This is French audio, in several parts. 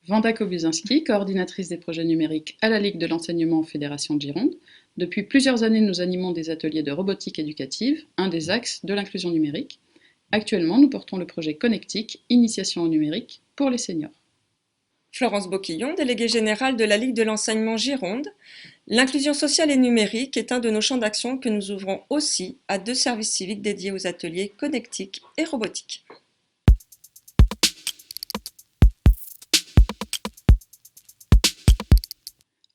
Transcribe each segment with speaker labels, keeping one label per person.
Speaker 1: Wanda Kobuzinski, coordinatrice des projets numériques à la Ligue de l'enseignement Fédération de Gironde. Depuis plusieurs années, nous animons des ateliers de robotique éducative, un des axes de l'inclusion numérique. Actuellement, nous portons le projet Connectique, initiation au numérique pour les seniors.
Speaker 2: Florence Boquillon, déléguée générale de la Ligue de l'enseignement Gironde. L'inclusion sociale et numérique est un de nos champs d'action que nous ouvrons aussi à 2 services civiques dédiés aux ateliers connectique et robotique.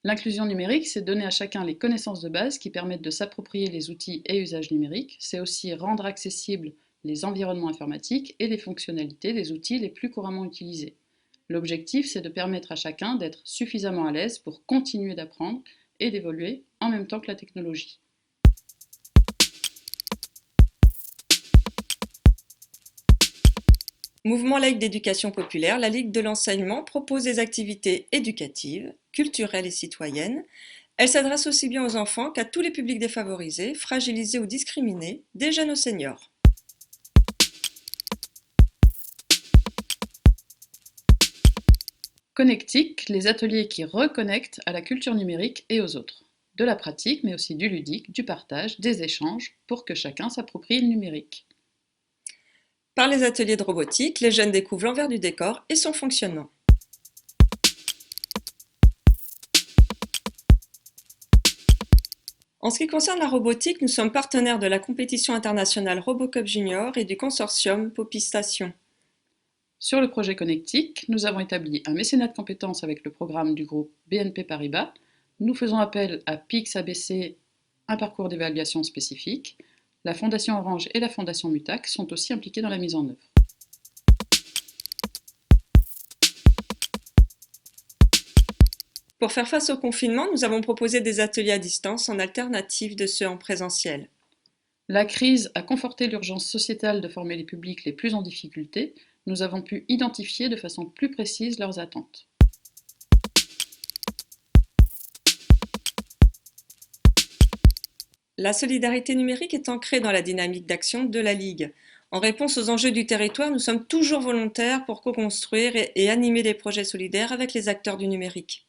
Speaker 1: L'inclusion numérique, c'est donner à chacun les connaissances de base qui permettent de s'approprier les outils et usages numériques. C'est aussi rendre accessibles les environnements informatiques et les fonctionnalités des outils les plus couramment utilisés. L'objectif, c'est de permettre à chacun d'être suffisamment à l'aise pour continuer d'apprendre et d'évoluer en même temps que la technologie.
Speaker 2: Mouvement laïque d'éducation populaire, la Ligue de l'enseignement propose des activités éducatives, culturelles et citoyennes. Elle s'adresse aussi bien aux enfants qu'à tous les publics défavorisés, fragilisés ou discriminés, des jeunes aux seniors.
Speaker 1: Connectique, les ateliers qui reconnectent à la culture numérique et aux autres. De la pratique, mais aussi du ludique, du partage, des échanges, pour que chacun s'approprie le numérique.
Speaker 2: Par les ateliers de robotique, les jeunes découvrent l'envers du décor et son fonctionnement. En ce qui concerne la robotique, nous sommes partenaires de la compétition internationale RoboCup Junior et du consortium Poppy-Station.
Speaker 1: Sur le projet Connectique, nous avons établi un mécénat de compétences avec le programme du groupe BNP Paribas. Nous faisons appel à PIX ABC, un parcours d'évaluation spécifique. La Fondation Orange et la Fondation Mutac sont aussi impliquées dans la mise en œuvre.
Speaker 2: Pour faire face au confinement, nous avons proposé des ateliers à distance en alternative de ceux en présentiel.
Speaker 1: La crise a conforté l'urgence sociétale de former les publics les plus en difficulté. Nous avons pu identifier de façon plus précise leurs attentes.
Speaker 2: La solidarité numérique est ancrée dans la dynamique d'action de la Ligue. En réponse aux enjeux du territoire, nous sommes toujours volontaires pour co-construire et animer des projets solidaires avec les acteurs du numérique.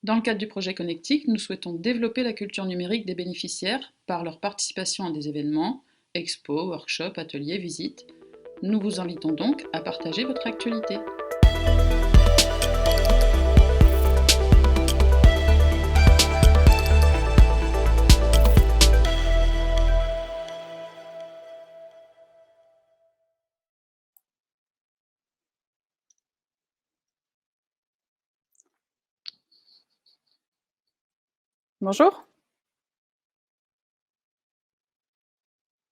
Speaker 1: Dans le cadre du projet Connectique, nous souhaitons développer la culture numérique des bénéficiaires par leur participation à des événements, expos, workshops, ateliers, visites. Nous vous invitons donc à partager votre actualité. Bonjour,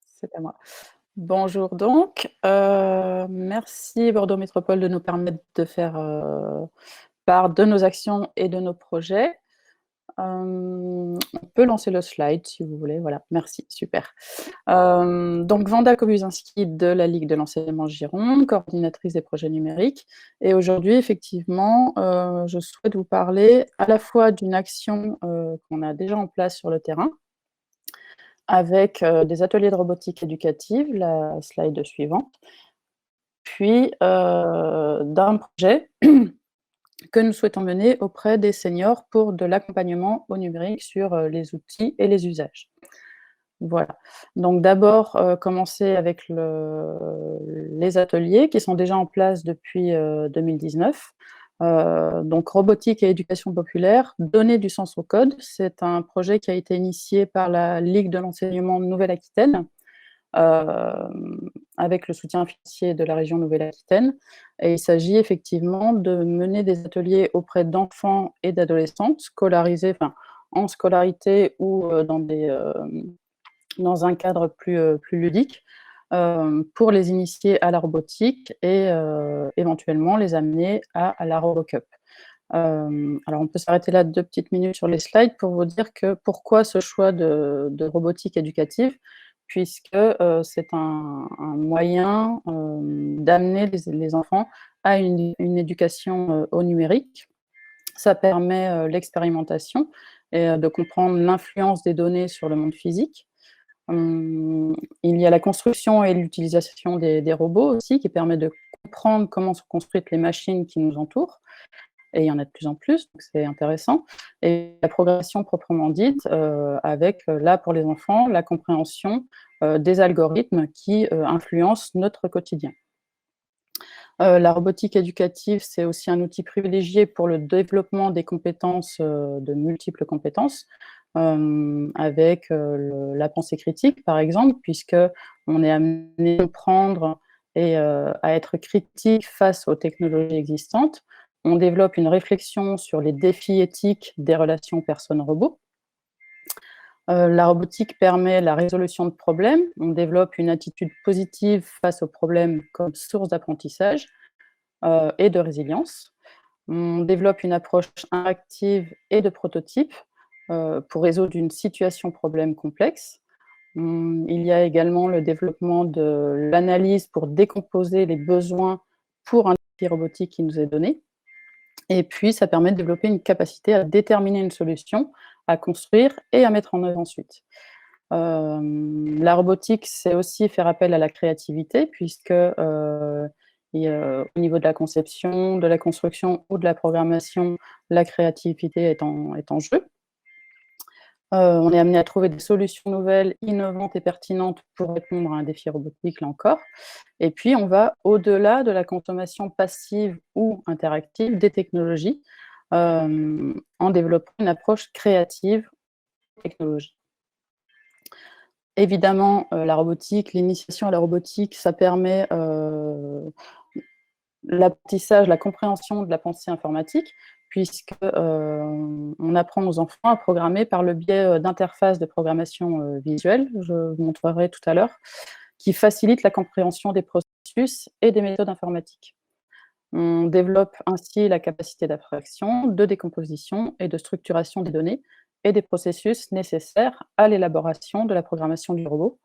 Speaker 1: c'est à moi. Bonjour donc, merci Bordeaux Métropole de nous permettre de faire part de nos actions et de nos projets. On peut lancer le slide si vous voulez, voilà, merci, super. Donc Wanda Kobuzinski de la Ligue de l'enseignement Gironde, coordinatrice des projets numériques. Et aujourd'hui, effectivement, je souhaite vous parler à la fois d'une action qu'on a déjà en place sur le terrain, avec des ateliers de robotique éducative, la slide suivante, puis d'un projet que nous souhaitons mener auprès des seniors pour de l'accompagnement au numérique sur les outils et les usages. Voilà. Donc d'abord, commencer avec les ateliers qui sont déjà en place depuis 2019. Donc robotique et éducation populaire, donner du sens au code. C'est un projet qui a été initié par la Ligue de l'enseignement Nouvelle-Aquitaine, avec le soutien financier de la région Nouvelle-Aquitaine. Et il s'agit effectivement de mener des ateliers auprès d'enfants et d'adolescents scolarisés, enfin, en scolarité ou dans un cadre plus ludique, pour les initier à la robotique et éventuellement les amener à la RoboCup. Alors on peut s'arrêter là 2 petites minutes sur les slides pour vous dire que pourquoi ce choix de robotique éducative, puisque c'est un moyen d'amener les enfants à une éducation au numérique. Ça permet l'expérimentation et de comprendre l'influence des données sur le monde physique. Il y a la construction et l'utilisation des robots aussi, qui permet de comprendre comment sont construites les machines qui nous entourent, et il y en a de plus en plus, donc c'est intéressant. Et la programmation proprement dite, avec, là, pour les enfants, la compréhension, des algorithmes qui, influencent notre quotidien. La robotique éducative, c'est aussi un outil privilégié pour le développement des compétences, de multiples compétences, avec, la pensée critique, par exemple, puisqu'on est amené à comprendre et à être critique face aux technologies existantes. On développe une réflexion sur les défis éthiques des relations personnes-robots. La robotique permet la résolution de problèmes. On développe une attitude positive face aux problèmes comme source d'apprentissage et de résilience. On développe une approche interactive et de prototype pour résoudre une situation problème complexe. Il y a également le développement de l'analyse pour décomposer les besoins pour un défi robotique qui nous est donné. Et puis, ça permet de développer une capacité à déterminer une solution, à construire et à mettre en œuvre ensuite. La robotique, c'est aussi faire appel à la créativité puisque, au niveau de la conception, de la construction ou de la programmation, la créativité est en jeu. On est amené à trouver des solutions nouvelles, innovantes et pertinentes pour répondre à un défi robotique, là encore. Et puis, on va au-delà de la consommation passive ou interactive des technologies, en développant une approche créative aux technologies. Évidemment, la robotique, l'initiation à la robotique, ça permet, l'apprentissage, la compréhension de la pensée informatique puisque, on apprend aux enfants à programmer par le biais, d'interfaces de programmation, visuelle, je vous montrerai tout à l'heure, qui facilitent la compréhension des processus et des méthodes informatiques. On développe ainsi la capacité d'abstraction, de décomposition et de structuration des données et des processus nécessaires à l'élaboration de la programmation du robot.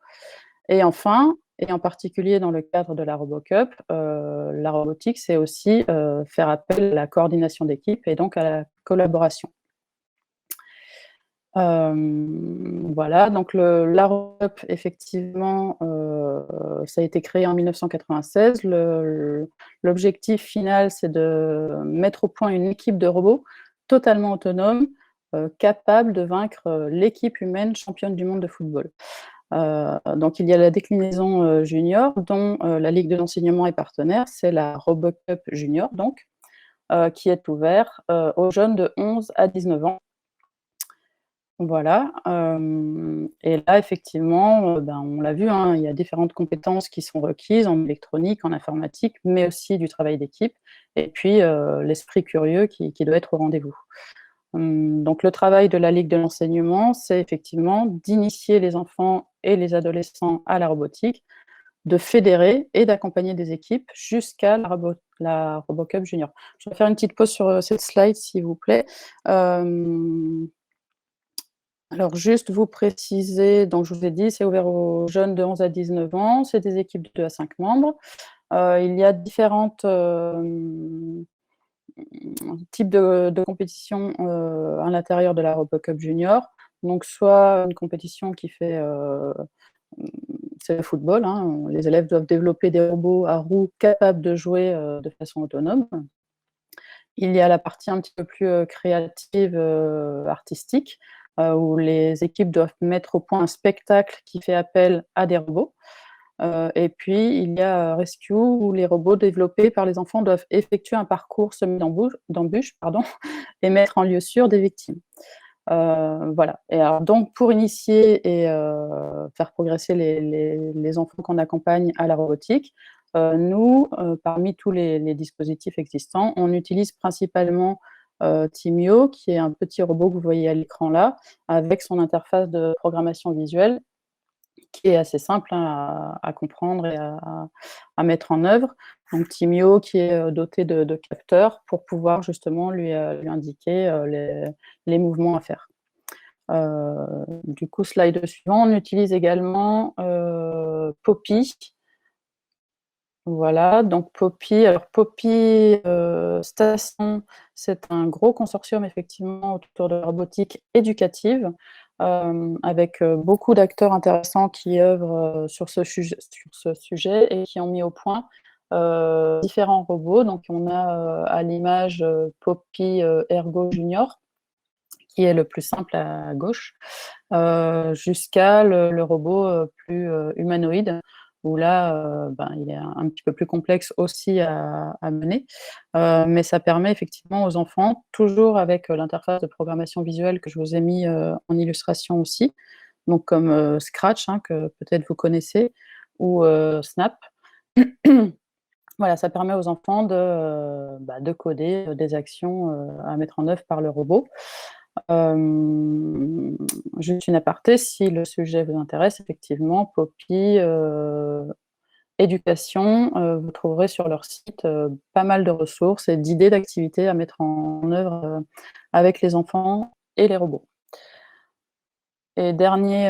Speaker 1: Et enfin, et en particulier dans le cadre de la RoboCup, la robotique, c'est aussi, faire appel à la coordination d'équipe et donc à la collaboration. Voilà, donc la RoboCup, effectivement, ça a été créé en 1996. L'objectif final, c'est de mettre au point une équipe de robots totalement autonome, capable de vaincre, l'équipe humaine championne du monde de football. Donc il y a la déclinaison, junior dont, la Ligue de l'enseignement est partenaire, c'est la RoboCup junior donc, qui est ouvert, aux jeunes de 11 à 19 ans. Voilà, et là effectivement, ben, on l'a vu, hein, il y a différentes compétences qui sont requises en électronique, en informatique, mais aussi du travail d'équipe et puis, l'esprit curieux qui doit être au rendez-vous. Donc le travail de la Ligue de l'enseignement, c'est effectivement d'initier les enfants et les adolescents à la robotique, de fédérer et d'accompagner des équipes jusqu'à la RoboCup junior. Je vais faire une petite pause sur, cette slide s'il vous plaît. Alors juste vous préciser, donc je vous ai dit, c'est ouvert aux jeunes de 11 à 19 ans, c'est des équipes de 2 à 5 membres. Il y a différentes, types de compétitions, à l'intérieur de la RoboCup junior. Donc soit une compétition qui fait, c'est le football, hein, les élèves doivent développer des robots à roues capables de jouer, de façon autonome. Il y a la partie un petit peu plus, créative, artistique, où les équipes doivent mettre au point un spectacle qui fait appel à des robots. Et puis il y a, Rescue où les robots développés par les enfants doivent effectuer un parcours semé d'embûches, pardon, et mettre en lieu sûr des victimes. Voilà, et alors donc pour initier et faire progresser les enfants qu'on accompagne à la robotique, nous, parmi tous les dispositifs existants, on utilise principalement, Timio, qui est un petit robot que vous voyez à l'écran là, avec son interface de programmation visuelle qui est assez simple, hein, à comprendre et à mettre en œuvre. Donc Timio qui est, doté de capteurs pour pouvoir justement lui indiquer, les mouvements à faire. Du coup, slide suivant, on utilise également, Poppy. Voilà, donc Poppy, alors Poppy, Station, c'est un gros consortium effectivement autour de la robotique éducative. avec beaucoup d'acteurs intéressants qui œuvrent sur ce sujet et qui ont mis au point différents robots. Donc on a à l'image Poppy Ergo Junior, qui est le plus simple à gauche, jusqu'à le robot plus humanoïde, où là, il est un petit peu plus complexe aussi à mener. Mais ça permet effectivement aux enfants, toujours avec l'interface de programmation visuelle que je vous ai mis en illustration aussi, donc comme Scratch, hein, que peut-être vous connaissez, ou Snap. Voilà, ça permet aux enfants de coder des actions à mettre en œuvre par le robot. Juste une aparté, si le sujet vous intéresse, effectivement, Poppy Éducation, vous trouverez sur leur site pas mal de ressources et d'idées d'activités à mettre en œuvre avec les enfants et les robots. Et dernier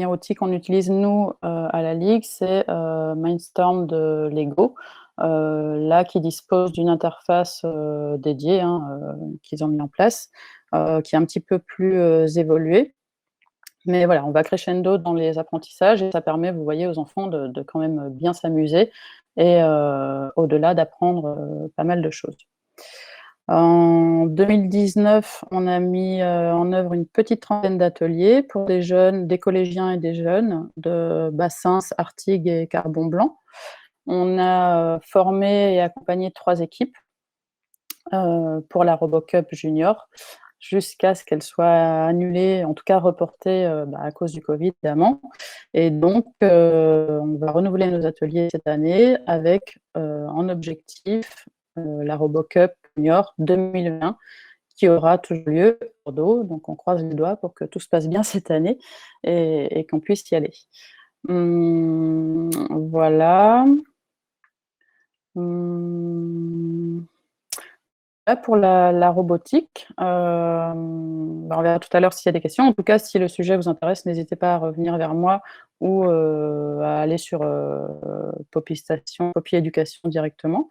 Speaker 1: outil qu'on utilise, nous, à la Ligue, c'est Mindstorm de Lego, là, qui dispose d'une interface dédiée, hein, qu'ils ont mis en place, qui est un petit peu plus évoluée. Mais voilà, on va crescendo dans les apprentissages et ça permet, vous voyez, aux enfants de quand même bien s'amuser et au-delà d'apprendre pas mal de choses. En 2019, on a mis en œuvre une petite trentaine d'ateliers pour des jeunes, des collégiens et des jeunes de Bassins, Artigues et Carbon-Blanc. On a formé et accompagné 3 équipes pour la RoboCup junior, jusqu'à ce qu'elle soit annulée, en tout cas reportée à cause du Covid, évidemment. Et donc, on va renouveler nos ateliers cette année avec en objectif la RoboCup junior 2020, qui aura toujours lieu à Bordeaux. Donc, on croise les doigts pour que tout se passe bien cette année et qu'on puisse y aller. Voilà. Là, pour la robotique, on verra tout à l'heure s'il y a des questions. En tout cas, si le sujet vous intéresse, n'hésitez pas à revenir vers moi ou à aller sur Poppy Station, Poppy Éducation directement.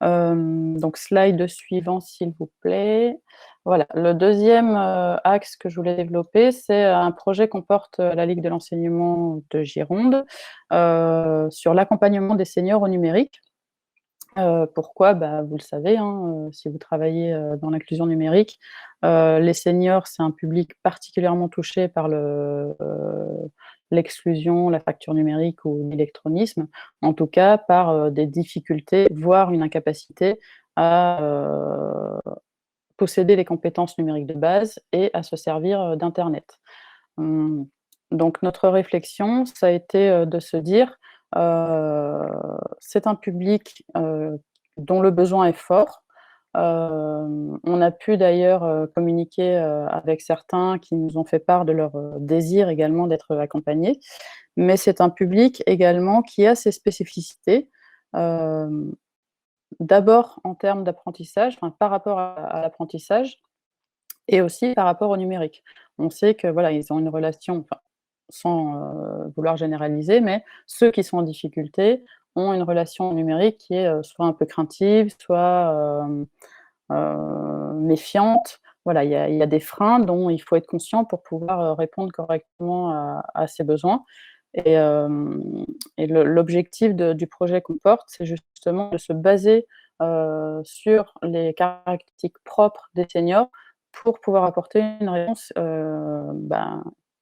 Speaker 1: Donc slide suivant, s'il vous plaît. Voilà, le deuxième axe que je voulais développer, c'est un projet qu'on porte à la Ligue de l'enseignement de Gironde sur l'accompagnement des seniors au numérique. Pourquoi? Vous le savez, hein, si vous travaillez dans l'inclusion numérique, les seniors, c'est un public particulièrement touché par l'exclusion, la fracture numérique ou l'électronisme, en tout cas par des difficultés, voire une incapacité à posséder les compétences numériques de base et à se servir d'internet. Mmh, donc notre réflexion, ça a été de se dire c'est un public dont le besoin est fort. On a pu d'ailleurs communiquer avec certains qui nous ont fait part de leur désir également d'être accompagnés, mais c'est un public également qui a ses spécificités. D'abord en termes d'apprentissage, enfin par rapport à l'apprentissage et aussi par rapport au numérique. On sait que voilà, ils ont une relation, enfin, sans vouloir généraliser, mais ceux qui sont en difficulté ont une relation numérique qui est soit un peu craintive, soit méfiante. Voilà, il y a des freins dont il faut être conscient pour pouvoir répondre correctement à ces besoins. Et, l'objectif du projet qu'on porte, c'est justement de se baser sur les caractéristiques propres des seniors pour pouvoir apporter une réponse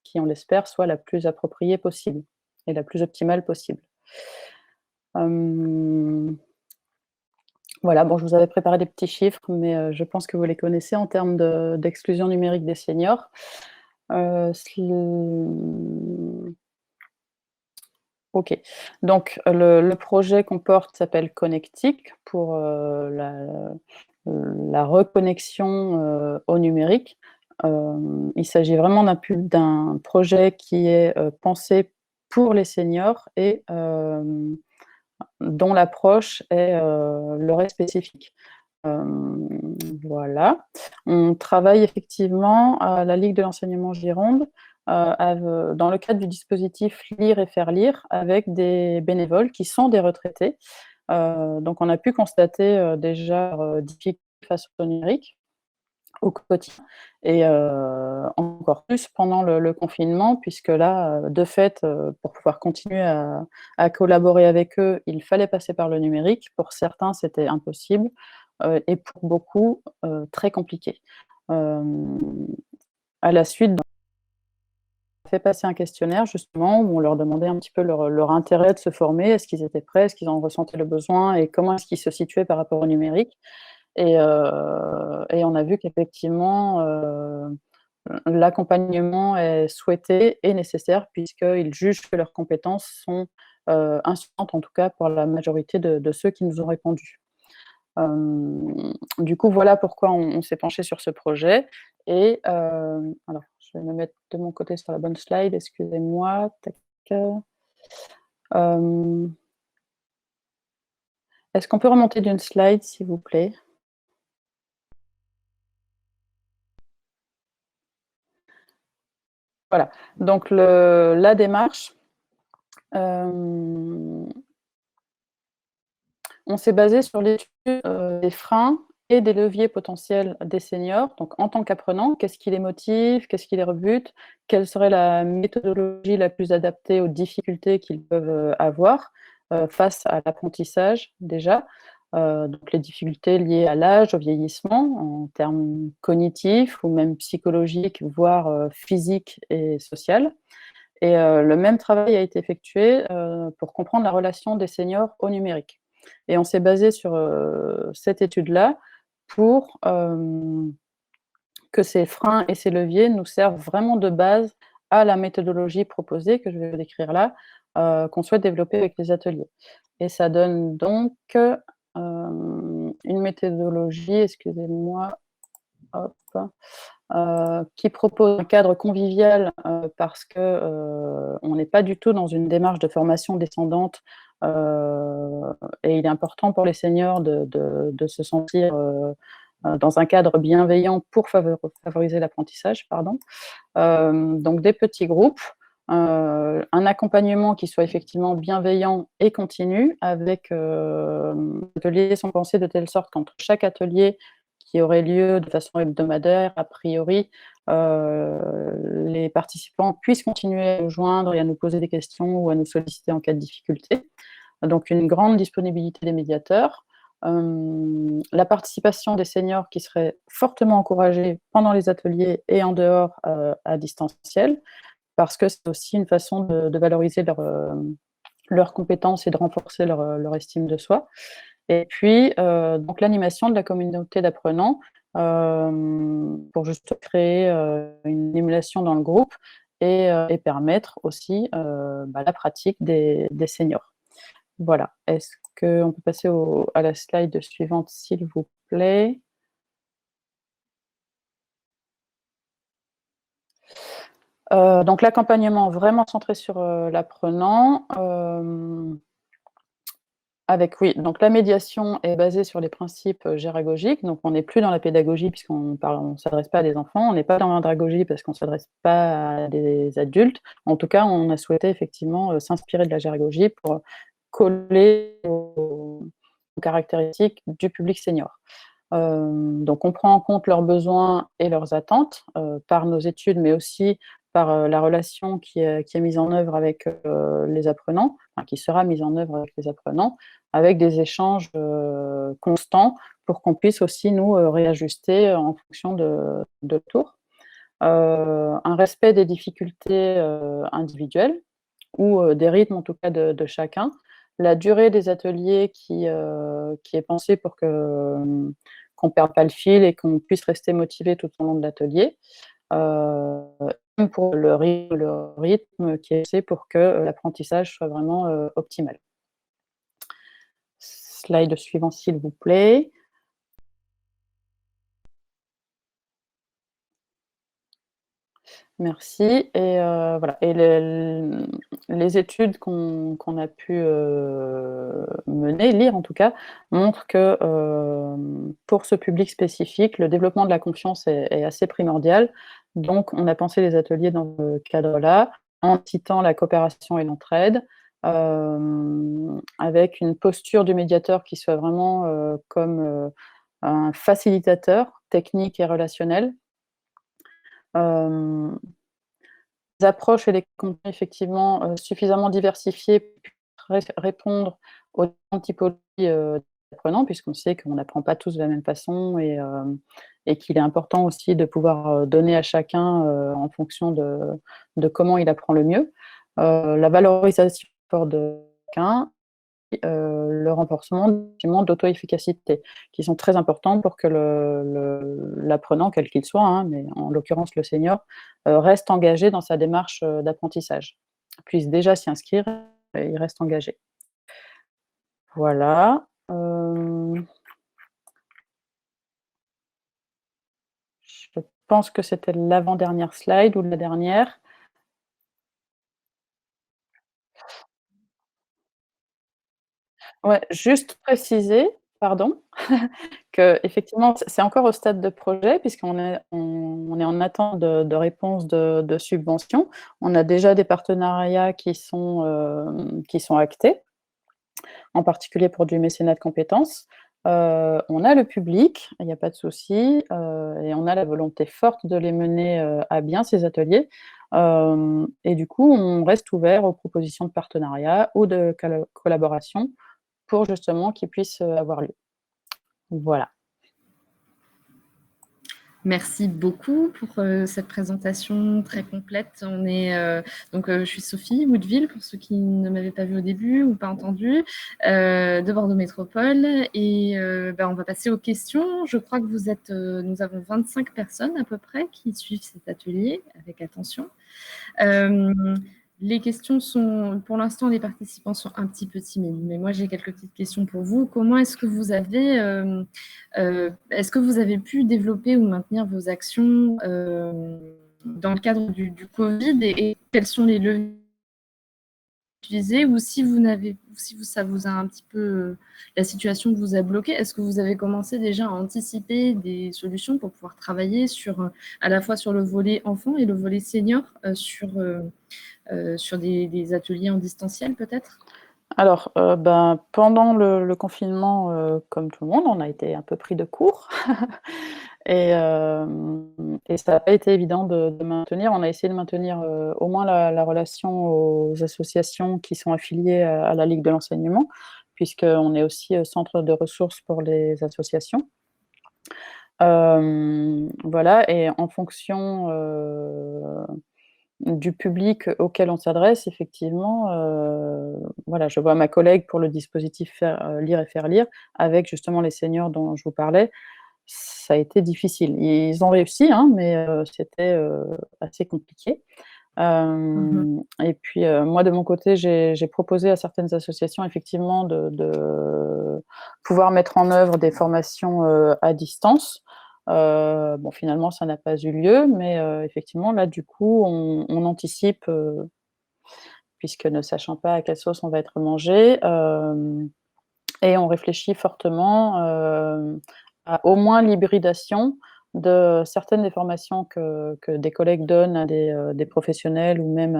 Speaker 1: qui, on l'espère, soit la plus appropriée possible et la plus optimale possible. Voilà, bon, je vous avais préparé des petits chiffres, mais je pense que vous les connaissez en termes d'exclusion numérique des seniors. OK. Donc le projet qu'on porte s'appelle Connectic pour la reconnexion au numérique. Il s'agit vraiment d'un projet qui est pensé pour les seniors et dont l'approche leur est spécifique. Voilà. On travaille effectivement à la Ligue de l'enseignement Gironde dans le cadre du dispositif Lire et faire lire avec des bénévoles qui sont des retraités. Donc on a pu constater déjà difficultés face au numérique. au quotidien et encore plus pendant le confinement puisque là, de fait, pour pouvoir continuer à collaborer avec eux, il fallait passer par le numérique. Pour certains, c'était impossible, et pour beaucoup, très compliqué. Hem, à la suite, on a fait passer un questionnaire justement où on leur demandait un petit peu leur intérêt de se former. Est-ce qu'ils étaient prêts? Est-ce qu'ils en ressentaient le besoin? Et comment est-ce qu'ils se situaient par rapport au numérique? Et on a vu qu'effectivement, l'accompagnement est souhaité et nécessaire puisqu'ils jugent que leurs compétences sont, insuffisantes, en tout cas pour la majorité de ceux qui nous ont répondu. Du coup, voilà pourquoi on s'est penché sur ce projet et alors je vais me mettre de mon côté sur la bonne slide, excusez-moi. Tac, hem, est-ce qu'on peut remonter d'une slide, s'il vous plaît? Voilà, donc la démarche, hem, on s'est basé sur l'étude, des freins et des leviers potentiels des seniors. Donc en tant qu'apprenants, qu'est-ce qui les motive? Qu'est-ce qui les rebute? Quelle serait la méthodologie la plus adaptée aux difficultés qu'ils peuvent, avoir, face à l'apprentissage déjà? Donc les difficultés liées à l'âge, au vieillissement, en termes cognitifs ou même psychologiques, voire, physiques et sociales. Et le même travail a été effectué, pour comprendre la relation des seniors au numérique. Et on s'est basé sur, cette étude-là pour, que ces freins et ces leviers nous servent vraiment de base à la méthodologie proposée, que je vais vous décrire là, qu'on souhaite développer avec les ateliers. Et ça donne donc, une méthodologie, excusez-moi, hop, qui propose un cadre convivial, parce que, on n'est pas du tout dans une démarche de formation descendante, et il est important pour les seniors de se sentir, dans un cadre bienveillant pour favoriser l'apprentissage, pardon. Donc des petits groupes, un accompagnement qui soit effectivement bienveillant et continu avec, les ateliers sont pensés de telle sorte qu'entre chaque atelier qui aurait lieu de façon hebdomadaire, a priori, les participants puissent continuer à nous joindre et à nous poser des questions ou à nous solliciter en cas de difficulté. Donc une grande disponibilité des médiateurs, la participation des seniors qui serait fortement encouragée pendant les ateliers et en dehors, à distanciel, parce que c'est aussi une façon de valoriser leurs compétences et de renforcer leur estime de soi. Et puis, donc l'animation de la communauté d'apprenants, pour juste créer, une émulation dans le groupe et permettre aussi, la pratique des seniors. Voilà. Est-ce qu'on peut passer à la slide suivante, s'il vous plaît? Donc l'accompagnement vraiment centré sur, l'apprenant, avec oui, donc la médiation est basée sur les principes, géragogiques, donc on n'est plus dans la pédagogie on s'adresse pas à des enfants, on n'est pas dans l'andragogie parce qu'on s'adresse pas à des adultes. En tout cas, on a souhaité effectivement, s'inspirer de la géragogie pour coller aux caractéristiques du public senior. Donc on prend en compte leurs besoins et leurs attentes, par nos études, mais aussi par, la relation qui est mise en œuvre avec, les apprenants, enfin qui sera mise en œuvre avec les apprenants, avec des échanges, constants pour qu'on puisse aussi nous, réajuster en fonction de tour. Un respect des difficultés, individuelles ou, des rythmes en tout cas de chacun. La durée des ateliers qui est pensée pour qu'on perde pas le fil et qu'on puisse rester motivé tout au long de l'atelier. Même pour le rythme qui est fait pour que, l'apprentissage soit vraiment, optimal. Slide suivant s'il vous plaît. Merci et voilà et les études qu'on a pu, mener, lire en tout cas, montrent que, pour ce public spécifique, le développement de la confiance est assez primordial. Donc on a pensé les ateliers dans ce cadre-là, en citant la coopération et l'entraide, avec une posture du médiateur qui soit vraiment, comme, un facilitateur techniques et relationnels. Les approches et les contenus effectivement, suffisamment diversifiés pour répondre aux différentes typologies, d'apprenants, puisqu'on sait qu'on n'apprend pas tous de la même façon et qu'il est important aussi de pouvoir, donner à chacun, en fonction de comment il apprend le mieux. La valorisation de chacun, le renforcement effectivement d'auto-efficacité, qui sont très importants pour que l'apprenant, quel qu'il soit, hein, mais en l'occurrence le senior, reste engagé dans sa démarche, d'apprentissage. Puisse déjà s'y inscrire et il reste engagé. Voilà, je pense que c'était l'avant-dernière slide ou la dernière. Ouais, juste préciser, pardon, qu'effectivement, c'est encore au stade de projet puisqu'on est en attente de réponse de subventions. On a déjà des partenariats qui sont actés, en particulier pour du mécénat de compétences. On a le public, il n'y a pas de souci, et on a la volonté forte de les mener, à bien ces ateliers. Et du coup, on reste ouvert aux propositions de partenariat ou de collaboration pour justement qu'ils puissent, avoir lieu. Voilà.
Speaker 3: Merci beaucoup pour cette présentation très complète. Je suis Sophie Woodville, pour ceux qui ne m'avaient pas vu au début ou pas entendu, de Bordeaux Métropole. Et on va passer aux questions. Je crois que nous avons 25 personnes à peu près qui suivent cet atelier avec attention. Les questions sont, pour l'instant, les participants sont un petit peu timides, mais moi j'ai quelques petites questions pour vous. Comment est-ce que vous avez pu développer ou maintenir vos actions dans le cadre du Covid et quels sont les leviers utilisés ou ça vous a un petit peu, la situation vous a bloqué, est-ce que vous avez commencé déjà à anticiper des solutions pour pouvoir travailler à la fois sur le volet enfant et le volet senior sur des ateliers en distanciel peut-être?
Speaker 1: Alors, pendant le confinement, comme tout le monde, on a été un peu pris de court et ça n'a pas été évident de maintenir. On a essayé de maintenir, au moins la relation aux associations qui sont affiliées à la Ligue de l'enseignement, puisqu'on est aussi, centre de ressources pour les associations. Voilà, et en fonction, du public auquel on s'adresse, effectivement, voilà, je vois ma collègue pour le dispositif Lire et faire lire, avec justement les seniors dont je vous parlais, ça a été difficile. Ils ont réussi, hein, mais c'était, assez compliqué. Et puis, moi de mon côté, j'ai proposé à certaines associations effectivement de pouvoir mettre en œuvre des formations, à distance. Bon, finalement ça n'a pas eu lieu, mais effectivement là du coup on anticipe, puisque ne sachant pas à quelle sauce on va être mangé, et on réfléchit fortement, à au moins l'hybridation de certaines des formations que des collègues donnent à des professionnels ou même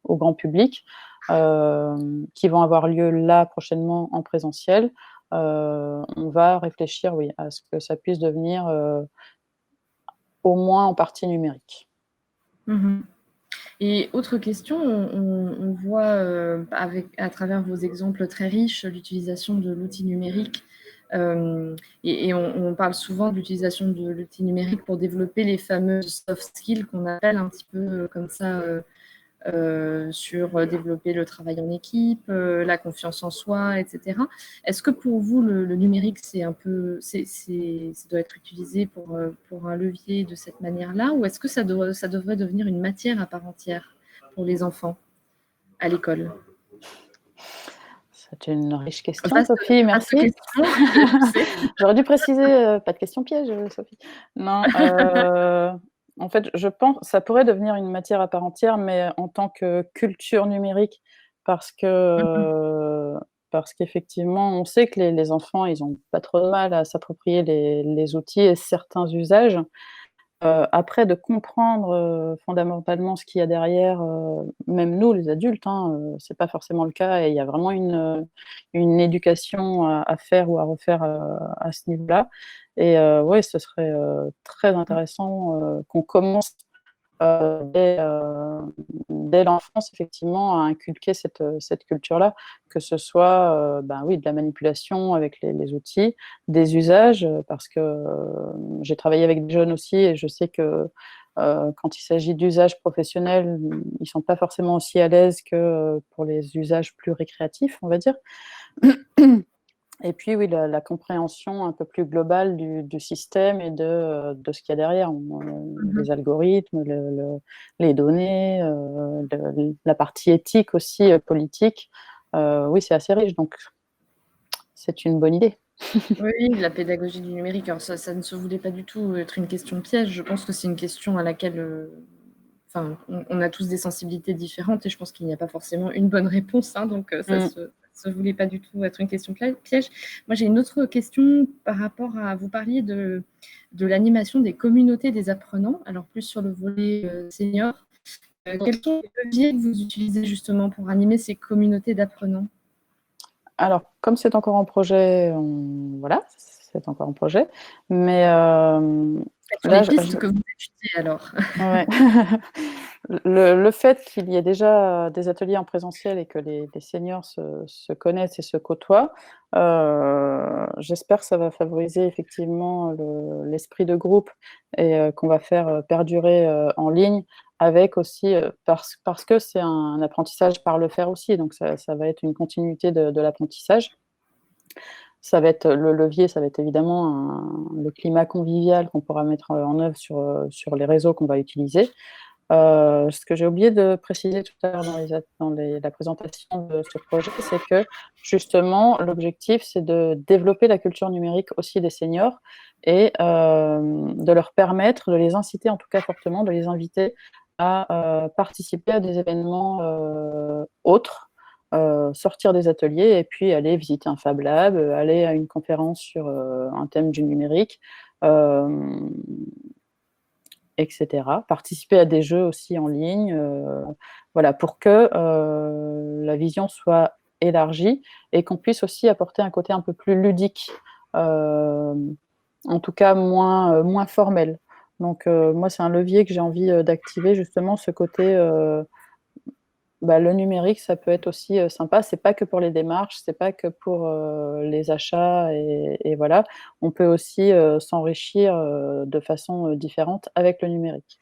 Speaker 1: au grand public, qui vont avoir lieu là prochainement en présentiel. On va réfléchir, oui, à ce que ça puisse devenir, au moins en partie numérique.
Speaker 3: Mmh. Et autre question, on voit à travers vos exemples très riches l'utilisation de l'outil numérique et on parle souvent de l'utilisation de l'outil numérique pour développer les fameuses soft skills qu'on appelle un petit peu comme ça sur développer le travail en équipe, la confiance en soi, etc. Est-ce que pour vous, le numérique, ça doit être utilisé pour un levier de cette manière-là, ou est-ce que ça devrait devenir une matière à part entière pour les enfants à l'école?
Speaker 1: C'est une riche question,
Speaker 3: Vaste,
Speaker 1: Sophie,
Speaker 3: vaste
Speaker 1: merci.
Speaker 3: question, je sais.
Speaker 1: J'aurais dû préciser, pas de question piège, Sophie. Non, en fait, je pense ça pourrait devenir une matière à part entière, mais en tant que culture numérique parce que,
Speaker 3: Mmh.
Speaker 1: parce qu'effectivement, on sait que les enfants, ils ont pas trop de mal à s'approprier les outils et certains usages. Après, de comprendre fondamentalement ce qu'il y a derrière, même nous, les adultes, hein, c'est pas forcément le cas, et il y a vraiment une éducation à faire ou à refaire à ce niveau-là. Et ouais, ce serait très intéressant qu'on commence dès l'enfance, effectivement, à inculquer cette culture-là, que ce soit ben oui, de la manipulation avec les outils, des usages, parce que j'ai travaillé avec des jeunes aussi, et je sais que quand il s'agit d'usages professionnels, ils ne sont pas forcément aussi à l'aise que pour les usages plus récréatifs, on va dire. Et puis oui, la compréhension un peu plus globale du système et de ce qu'il y a derrière, les algorithmes, les données, la partie éthique aussi, politique. Oui, c'est assez riche, donc c'est une bonne idée.
Speaker 3: Oui, la pédagogie du numérique, alors ça ne se voulait pas du tout être une question piège. Je pense que c'est une question à laquelle on a tous des sensibilités différentes, et je pense qu'il n'y a pas forcément une bonne réponse, hein, donc ça se voulait pas du tout être une question piège. Moi, j'ai une autre question par rapport à, vous parliez de l'animation des communautés des apprenants, alors plus sur le volet senior. Quels sont les leviers que vous utilisez justement pour animer ces communautés d'apprenants?
Speaker 1: Alors, comme c'est encore en projet, voilà, c'est encore en projet, mais
Speaker 3: Quelles sont
Speaker 1: là,
Speaker 3: les pistes que vous étudiez alors?
Speaker 1: ouais. Le fait qu'il y ait déjà des ateliers en présentiel et que les seniors se connaissent et se côtoient, j'espère que ça va favoriser effectivement l'esprit de groupe, et qu'on va faire perdurer en ligne, avec aussi, parce que c'est un apprentissage par le faire aussi, donc ça va être une continuité de l'apprentissage. Ça va être le levier, ça va être évidemment le climat convivial qu'on pourra mettre en œuvre sur les réseaux qu'on va utiliser. Ce que j'ai oublié de préciser tout à l'heure dans la présentation de ce projet, c'est que justement, l'objectif, c'est de développer la culture numérique aussi des seniors, et de leur permettre, de les inciter, en tout cas fortement, de les inviter à participer à des événements autres, sortir des ateliers et puis aller visiter un Fab Lab, aller à une conférence sur un thème du numérique. Etc. Participer à des jeux aussi en ligne, voilà, pour que la vision soit élargie et qu'on puisse aussi apporter un côté un peu plus ludique, en tout cas moins formel. Donc moi, c'est un levier que j'ai envie d'activer, justement, ce côté le numérique, ça peut être aussi sympa. C'est pas que pour les démarches, c'est pas que pour les achats, et voilà. On peut aussi s'enrichir de façon différente avec le numérique.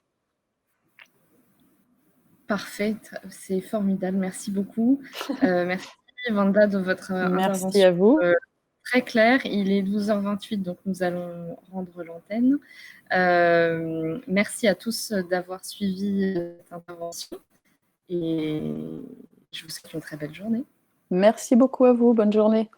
Speaker 3: Parfait, c'est formidable, merci beaucoup. Merci Wanda de votre
Speaker 1: Merci
Speaker 3: intervention
Speaker 1: à vous.
Speaker 3: très claire. Il est 12h28, donc nous allons rendre l'antenne. Merci à tous d'avoir suivi cette intervention, et je vous souhaite une très belle journée.
Speaker 1: Merci beaucoup à vous. Bonne journée.